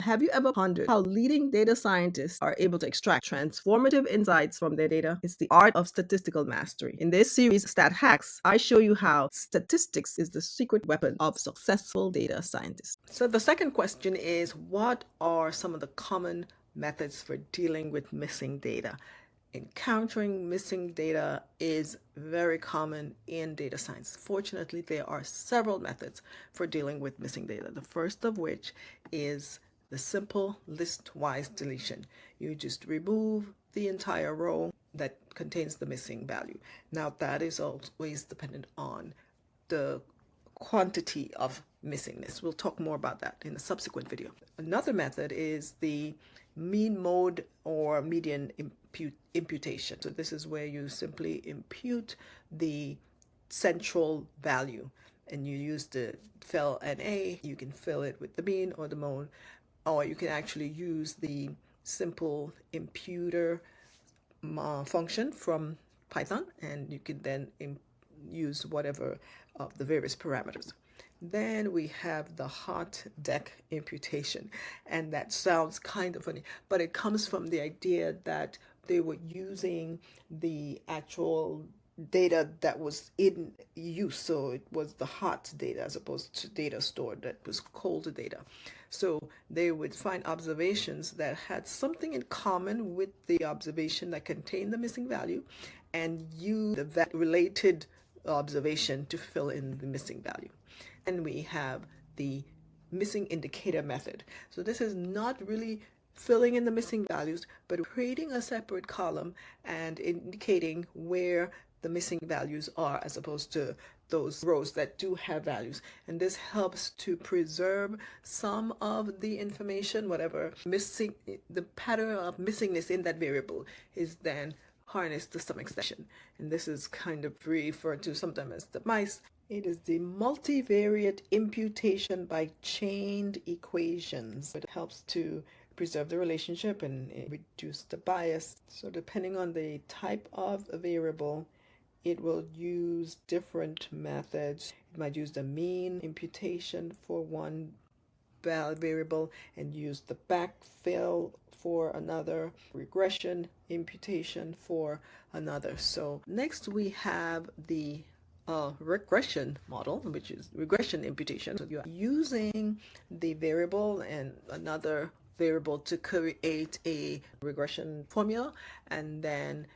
Have you ever pondered how leading data scientists are able to extract transformative insights from their data? It's the art of statistical mastery. In this series, Stat Hacks, I show you how statistics is the secret weapon of successful data scientists. So the second question is, what are some of the common methods for dealing with missing data? Encountering missing data is very common in data science. Fortunately, there are several methods for dealing with missing data. The first of which is the simple list-wise deletion. You just remove the entire row that contains the missing value. Now, that is always dependent on the quantity of missingness. We'll talk more about that in a subsequent video. Another method is the mean mode or median imputation. So this is where you simply impute the central value and you use the fill NA. You can fill it with the mean or the mode, or you can actually use the simple imputer function from Python, and you can then use whatever of the various parameters. Then we have the hot deck imputation, and that sounds kind of funny, but it comes from the idea that they were using the actual data that was in use. So it was the hot data as opposed to data stored that was cold data. So they would find observations that had something in common with the observation that contained the missing value and use the related observation to fill in the missing value. And we have the missing indicator method. So this is not really filling in the missing values, but creating a separate column and indicating where the missing values are as opposed to those rows that do have values. And this helps to preserve some of the information, whatever missing, the pattern of missingness in that variable is then harnessed to some extent. And this is kind of referred to sometimes as the mice. It is the multivariate imputation by chained equations. It helps to preserve the relationship and reduce the bias. So depending on the type of a variable, it will use different methods. It might use the mean imputation for one variable and use the backfill for another, regression imputation for another. So next we have the regression model, which is regression imputation. So you are using the variable and another variable to create a regression formula and then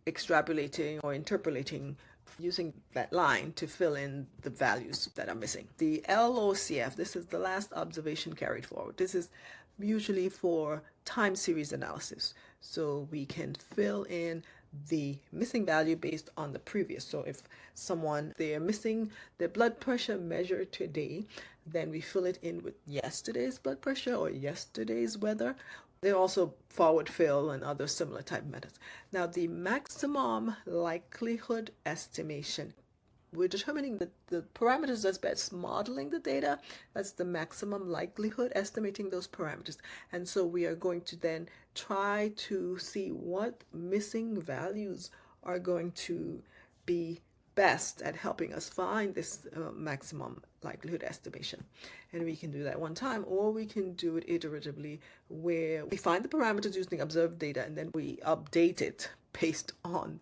extrapolating or interpolating using that line to fill in the values that are missing. The LOCF, this is the last observation carried forward. This is usually for time series analysis. So we can fill in the missing value based on the previous. So if they're missing their blood pressure measured today, then we fill it in with yesterday's blood pressure or yesterday's weather. They also forward fill and other similar type methods. Now the maximum likelihood estimation, we're determining the parameters that's best modeling the data. That's the maximum likelihood, estimating those parameters. And so we are going to then try to see what missing values are going to be best at helping us find this maximum likelihood estimation. And we can do that one time, or we can do it iteratively, where we find the parameters using observed data and then we update it based on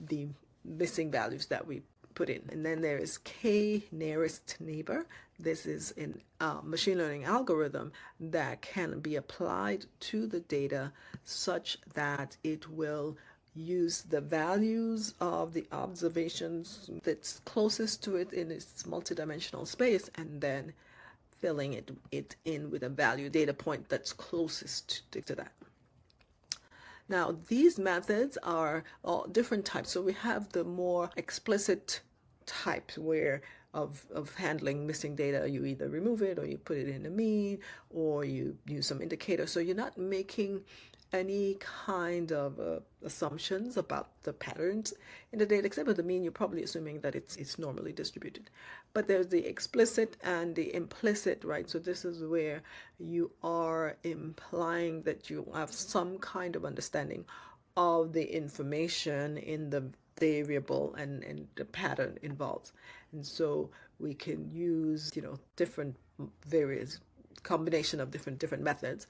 the missing values that we put in. And then there is K nearest neighbor. This is a machine learning algorithm that can be applied to the data such that it will use the values of the observations that's closest to it in its multidimensional space and then filling it in with a value data point that's closest to that. Now, these methods are all different types. So we have the more explicit type where of handling missing data. You either remove it or you put it in a mean or you use some indicator. So you're not making any kind of assumptions about the patterns in the data, except with the mean, you're probably assuming that it's normally distributed. But there's the explicit and the implicit, right? So this is where you are implying that you have some kind of understanding of the information in the variable and the pattern involved. And so we can use, different various combination of different methods,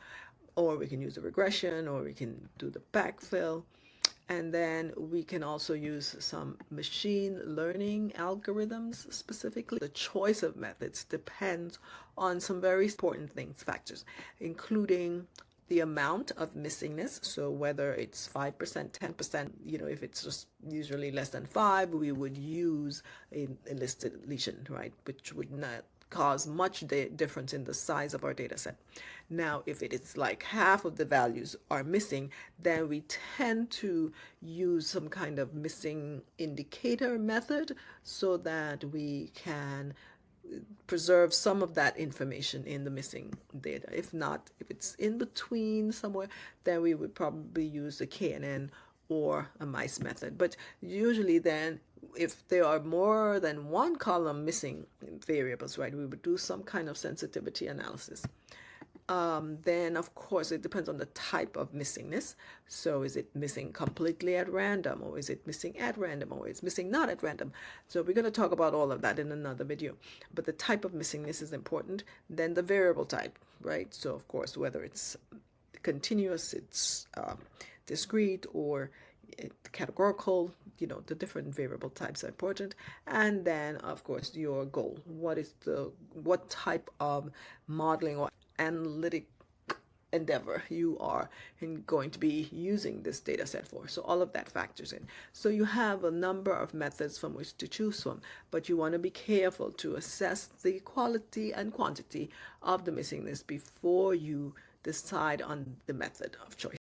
or we can use a regression, or we can do the backfill. And then we can also use some machine learning algorithms specifically. The choice of methods depends on some very important things, factors, including the amount of missingness. So whether it's 5%, 10%, if it's just usually less than 5, we would use a listed deletion, right? Which would not cause much difference in the size of our data set. Now, if it is like half of the values are missing, then we tend to use some kind of missing indicator method so that we can preserve some of that information in the missing data. If not, if it's in between somewhere, then we would probably use the KNN or a mice method. But usually then, if there are more than one column missing variables, right, we would do some kind of sensitivity analysis. Then, of course, it depends on the type of missingness. So is it missing completely at random, or is it missing at random, or is it missing not at random? So we're going to talk about all of that in another video. But the type of missingness is important. Then the variable type, right? So, of course, whether it's continuous, it's discrete, or categorical, the different variable types are important. And then, of course, your goal. What type of modeling or analytic endeavor you are going to be using this data set for. So all of that factors in. So you have a number of methods from which to choose from, but you want to be careful to assess the quality and quantity of the missingness before you decide on the method of choice.